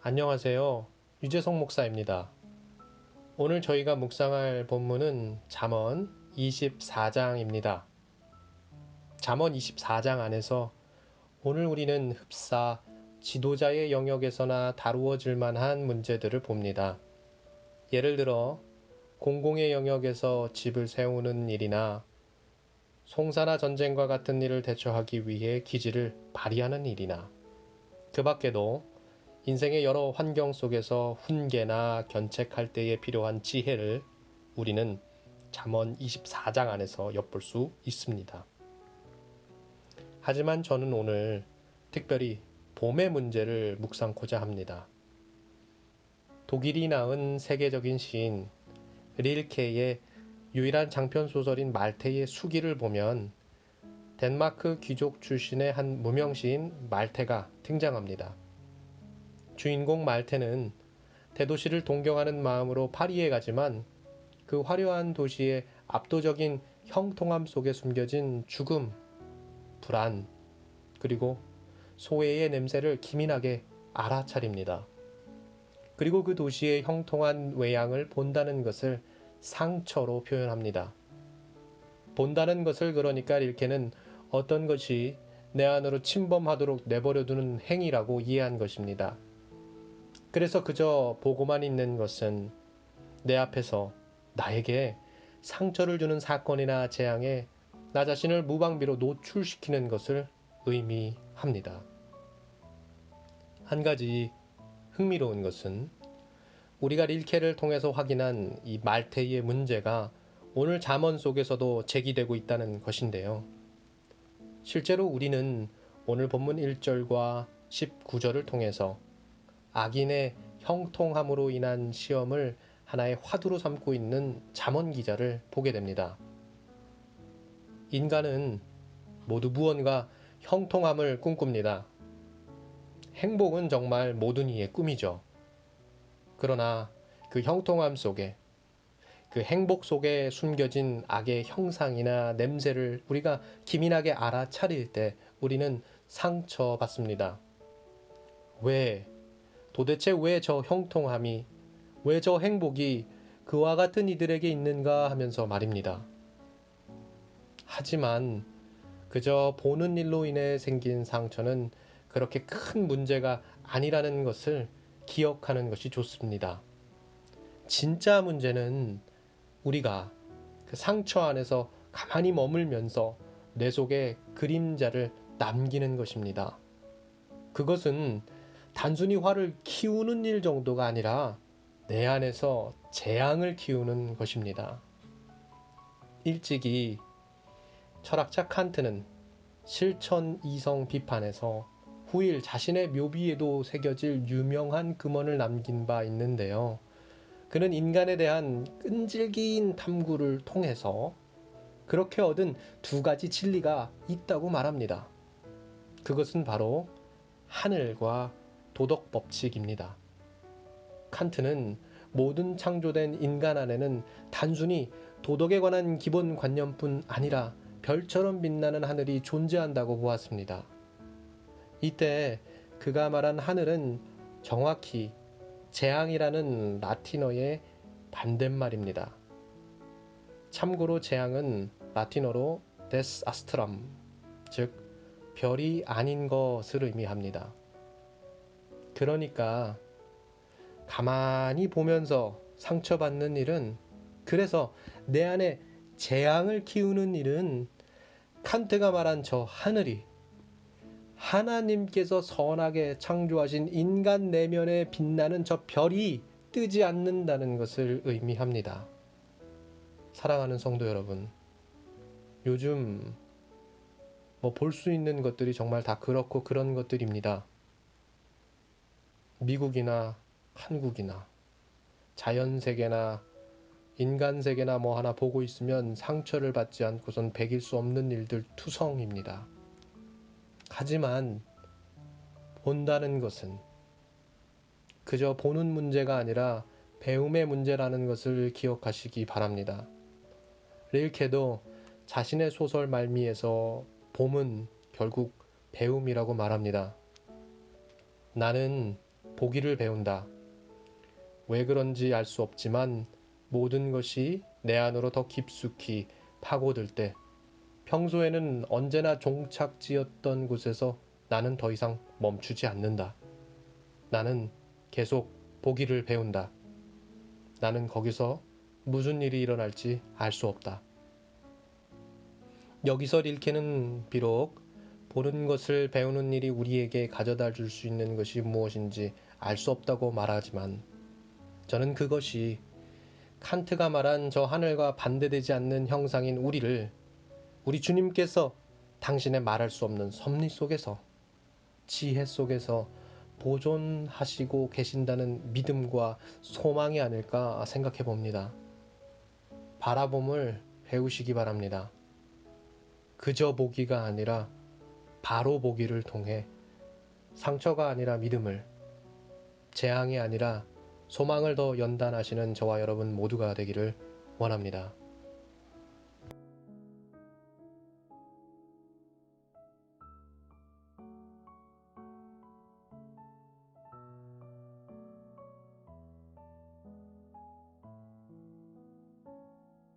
안녕하세요. 유재석 목사입니다. 오늘 저희가 묵상할 본문은 잠언 24장입니다. 잠언 24장 안에서 오늘 우리는 흡사 지도자의 영역에서나 다루어질 만한 문제들을 봅니다. 예를 들어 공공의 영역에서 집을 세우는 일이나 송사나 전쟁과 같은 일을 대처하기 위해 기지를 발휘하는 일이나 그 밖에도 인생의 여러 환경 속에서 훈계나 견책할 때에 필요한 지혜를 우리는 잠언 24장 안에서 엿볼 수 있습니다. 하지만 저는 오늘 특별히 봄의 문제를 묵상코자 합니다. 독일이 낳은 세계적인 시인 릴케의 유일한 장편 소설인 말테의 수기를 보면 덴마크 귀족 출신의 한 무명 시인 말테가 등장합니다. 주인공 말테는 대도시를 동경하는 마음으로 파리에 가지만 그 화려한 도시의 압도적인 형통함 속에 숨겨진 죽음, 불안, 그리고 소외의 냄새를 기민하게 알아차립니다. 그리고 그 도시의 형통한 외양을 본다는 것을 상처로 표현합니다. 본다는 것을 그러니까 릴케는 어떤 것이 내 안으로 침범하도록 내버려두는 행위라고 이해한 것입니다. 그래서 그저 보고만 있는 것은 내 앞에서 나에게 상처를 주는 사건이나 재앙에 나 자신을 무방비로 노출시키는 것을 의미합니다. 한 가지 흥미로운 것은 우리가 릴케를 통해서 확인한 이 말테이의 문제가 오늘 잠언 속에서도 제기되고 있다는 것인데요. 실제로 우리는 오늘 본문 1절과 19절을 통해서 악인의 형통함으로 인한 시험을 하나의 화두로 삼고 있는 잠언 기자를 보게 됩니다. 인간은 모두 무언가 형통함을 꿈꿉니다. 행복은 정말 모든 이의 꿈이죠. 그러나 그 형통함 속에, 그 행복 속에 숨겨진 악의 형상이나 냄새를 우리가 기민하게 알아차릴 때 우리는 상처받습니다. 도대체 왜 저 형통함이, 왜 저 행복이 그와 같은 이들에게 있는가 하면서 말입니다. 하지만 그저 보는 일로 인해 생긴 상처는 그렇게 큰 문제가 아니라는 것을 기억하는 것이 좋습니다. 진짜 문제는 우리가 그 상처 안에서 가만히 머물면서 뇌 속에 그림자를 남기는 것입니다. 그것은 단순히 화를 키우는 일 정도가 아니라 내 안에서 재앙을 키우는 것입니다. 일찍이 철학자 칸트는 실천 이성 비판에서 후일 자신의 묘비에도 새겨질 유명한 금언을 남긴 바 있는데요. 그는 인간에 대한 끈질긴 탐구를 통해서 그렇게 얻은 두 가지 진리가 있다고 말합니다. 그것은 바로 하늘과 도덕 법칙입니다. 칸트는 모든 창조된 인간 안에는 단순히 도덕에 관한 기본 관념뿐 아니라 별처럼 빛나는 하늘이 존재한다고 보았습니다. 이때 그가 말한 하늘은 정확히 재앙이라는 라틴어의 반대말입니다. 참고로 재앙은 라틴어로 데스 아스트럼, 즉 별이 아닌 것을 의미합니다. 그러니까 가만히 보면서 상처받는 일은, 그래서 내 안에 재앙을 키우는 일은 칸트가 말한 저 하늘이 하나님께서 선하게 창조하신 인간 내면에 빛나는 저 별이 뜨지 않는다는 것을 의미합니다. 사랑하는 성도 여러분, 요즘 볼 수 있는 것들이 정말 다 그렇고 그런 것들입니다. 미국이나 한국이나 자연세계나 인간세계나 하나 보고 있으면 상처를 받지 않고선 배길 수 없는 일들 투성입니다. 하지만 본다는 것은 그저 보는 문제가 아니라 배움의 문제라는 것을 기억하시기 바랍니다. 릴케도 자신의 소설 말미에서 봄은 결국 배움이라고 말합니다. 나는 보기를 배운다. 왜 그런지 알 수 없지만 모든 것이 내 안으로 더 깊숙이 파고들 때 평소에는 언제나 종착지였던 곳에서 나는 더 이상 멈추지 않는다. 나는 계속 보기를 배운다. 나는 거기서 무슨 일이 일어날지 알 수 없다. 여기서 릴케는 비록 보는 것을 배우는 일이 우리에게 가져다 줄 수 있는 것이 무엇인지 알 수 없다고 말하지만 저는 그것이 칸트가 말한 저 하늘과 반대되지 않는 형상인 우리를 우리 주님께서 당신의 말할 수 없는 섭리 속에서 지혜 속에서 보존하시고 계신다는 믿음과 소망이 아닐까 생각해 봅니다. 바라봄을 배우시기 바랍니다. 그저 보기가 아니라 바로 보기를 통해 상처가 아니라 믿음을, 재앙이 아니라 소망을 더 연단하시는 저와 여러분 모두가 되기를 원합니다.